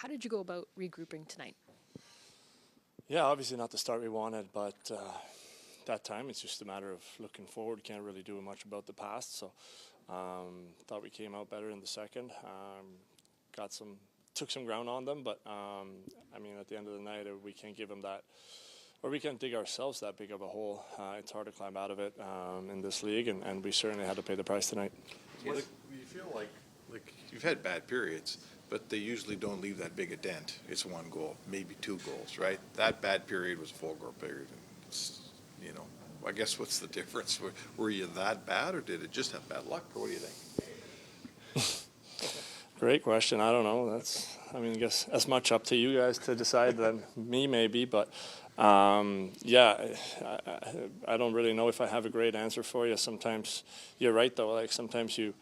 How did you go about regrouping tonight? Yeah, obviously not the start we wanted, but that time it's just a matter of looking forward. Can't really do much about the past, so thought we came out better in the second. Took some ground on them, but I mean, at the end of the night, we can't give them that, or we can't dig ourselves that big of a hole. It's hard to climb out of it in this league, and we certainly had to pay the price tonight. You feel like you've had bad periods, but they usually don't leave that big a dent. It's one goal, maybe 2 goals, right? That bad period was a full goal period. It's, you know, I guess what's the difference? Were you that bad, or did it just have bad luck, or what do you think? Great question. I don't know. I mean, I guess as much up to you guys to decide than me maybe, but yeah, I don't really know if I have a great answer for you. Sometimes you're right though. Like sometimes you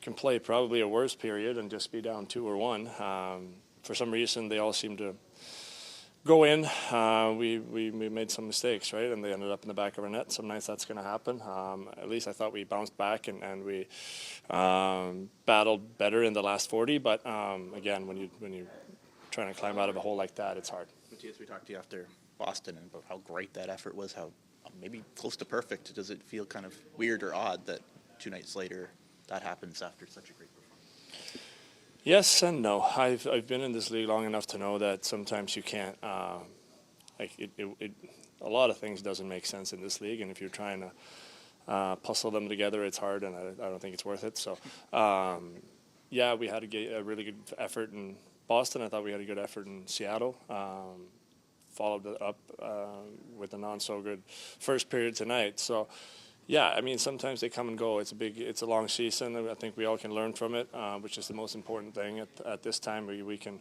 can play probably a worse period and just be down 2 or 1. For some reason, they all seem to go in. We made some mistakes, right? And they ended up in the back of our net. Some nights that's going to happen. At least I thought we bounced back and we battled better in the last 40. But again, when you're trying to climb out of a hole like that, it's hard. Mattias, we talked to you after Boston and about how great that effort was, how maybe close to perfect. Does it feel kind of weird or odd that 2 nights later that happens after such a great performance? Yes and no. I've been in this league long enough to know that sometimes you can't. A lot of things doesn't make sense in this league, and if you're trying to puzzle them together, it's hard, and I don't think it's worth it. So, yeah, we had a really good effort in Boston. I thought we had a good effort in Seattle. Followed it up with a non-so-good first period tonight. So. Yeah, I mean, sometimes they come and go. It's a long season. I think we all can learn from it, which is the most important thing at this time. We can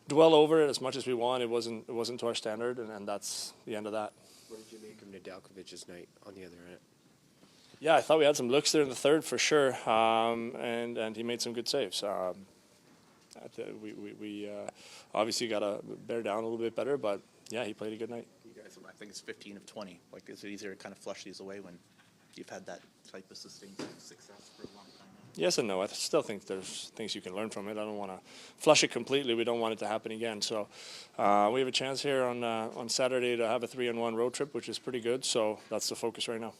dwell over it as much as we want. It wasn't to our standard, and that's the end of that. What did you make of Nedeljkovic's night on the other end? Yeah, I thought we had some looks there in the third for sure, and he made some good saves. We obviously got to bear down a little bit better, but yeah, he played a good night. You guys, I think it's 15 of 20. Like, is it easier to kind of flush these away when you've had that type of sustained success for a long time now? Yes and no. I still think there's things you can learn from it. I don't want to flush it completely. We don't want it to happen again. So we have a chance here on Saturday to have a 3-1 road trip, which is pretty good. So that's the focus right now.